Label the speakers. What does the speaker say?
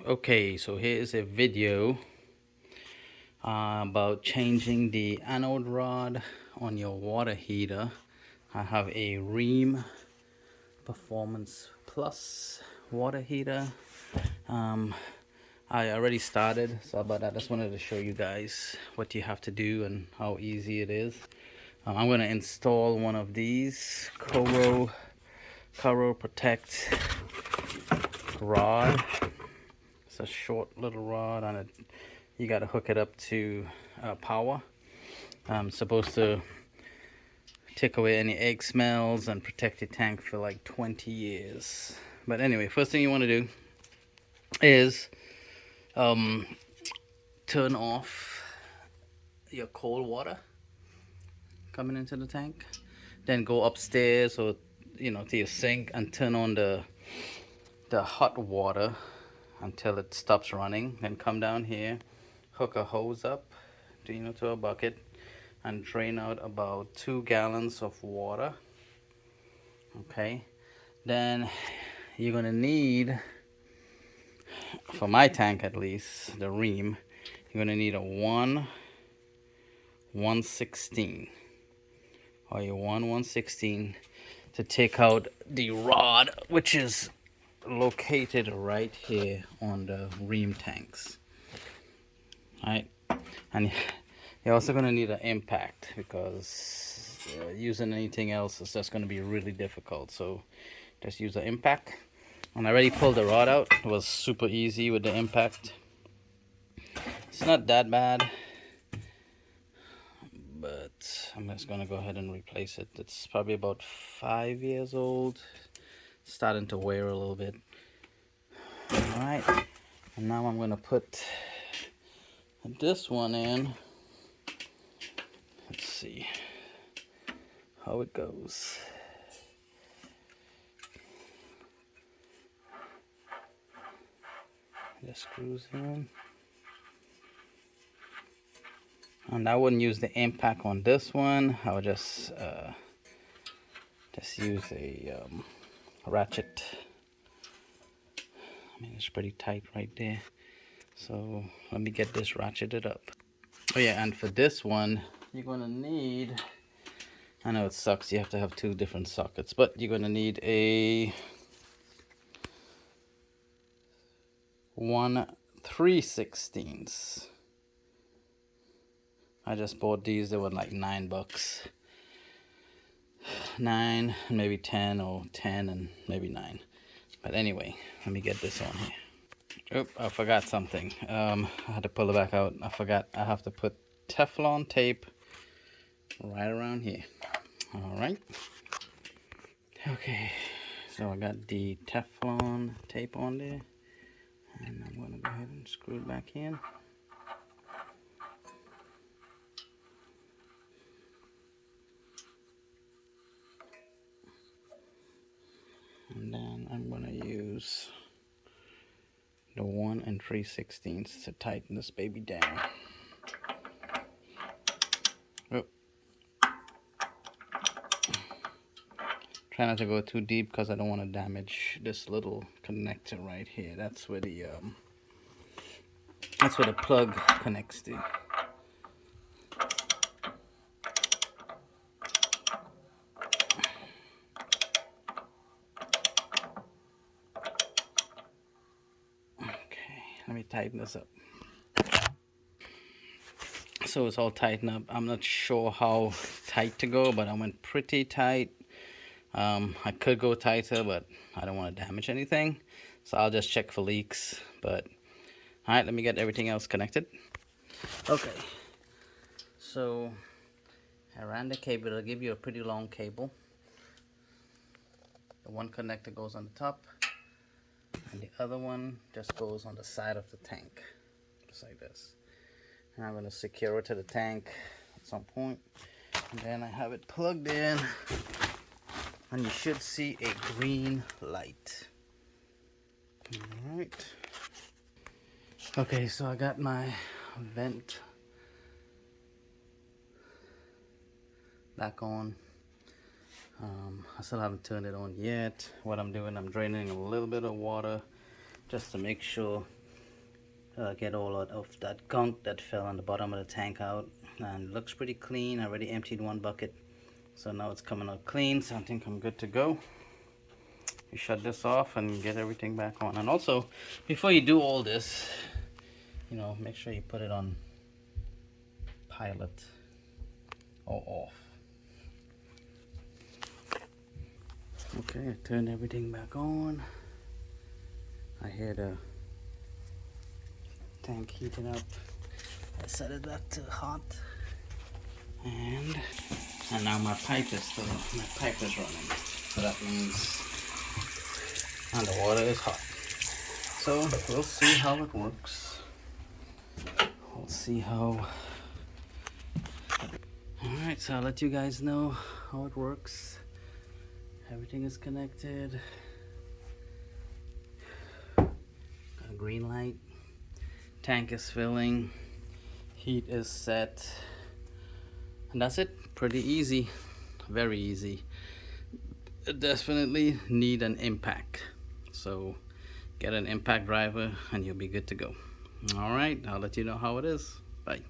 Speaker 1: Okay, so here is a video about changing the anode rod on your water heater. I have a Rheem Performance Plus water heater. I already started, but I just wanted to show you guys what you have to do and how easy it is. I'm going to install one of these Corro Protec rod. It's a short little rod on it. You got to hook it up to power. Supposed to take away any egg smells and protect your tank for like 20 years. But anyway, first thing you want to do is turn off your cold water coming into the tank. Then go upstairs or to your sink and turn on the hot water until it stops running. Then come down here, hook a hose up to a bucket and drain out about 2 gallons of water. Okay, then you're gonna need, for my tank at least, the Rheem, you're gonna need a 1/16 or your 1/16 to take out the rod, which is located right here on the Rheem tanks. Alright, and you're also going to need an impact because using anything else is just going to be really difficult. So just use an impact. And I already pulled the rod out. It was super easy with the impact. It's not that bad, but I'm just going to go ahead and replace it. It's probably about 5 years old. It's starting to wear a little bit. Alright, and now I'm going to put this one in. Let's see how it goes. Just screws in. And I wouldn't use the impact on this one. I would just use a ratchet. I mean, it's pretty tight right there. So let me get this ratcheted up. Oh yeah, and for this one, you're gonna need, I know it sucks, you have to have 2 different sockets, but you're gonna need a 1/3/16. I just bought these, they were like $9. 9, maybe 10, or 10 and maybe 9. But anyway, let me get this on here. Oh, I forgot something. I had to pull it back out. I forgot I have to put Teflon tape right around here. Alright. Okay, so I got the Teflon tape on there. And I'm going to go ahead and screw it back in. And then I'm going to use the 1 3/16 to tighten this baby down. Oh. Try not to go too deep because I don't want to damage this little connector right here. That's where the plug connects to. Let me tighten this up. So it's all tightened up. I'm not sure how tight to go, but I went pretty tight. I could go tighter, but I don't want to damage anything. So I'll just check for leaks. But alright, let me get everything else connected. Okay. So I ran the cable. It'll give you a pretty long cable. The one connector goes on the top. And the other one just goes on the side of the tank, just like this. And I'm going to secure it to the tank at some point. And then I have it plugged in, and you should see a green light. Alright. Okay, so I got my vent back on. I still haven't turned it on yet. What I'm doing, I'm draining a little bit of water just to make sure get all of that gunk that fell on the bottom of the tank out, and it looks pretty clean. I already emptied one bucket, so now it's coming out clean, so I think I'm good to go. You shut this off and get everything back on. And also, before you do all this, you know, make sure you put it on pilot or off. Okay, I turned everything back on. I hear the tank heating up. I set it back to hot, and now my pipe is running. So that means, and the water is hot. So we'll see how it works. We'll see how. Alright, so I'll let you guys know how it works. Everything is connected. Got a green light. Tank is filling. Heat is set. And that's it. Pretty easy. Very easy. Definitely need an impact. So get an impact driver and you'll be good to go. Alright, I'll let you know how it is. Bye.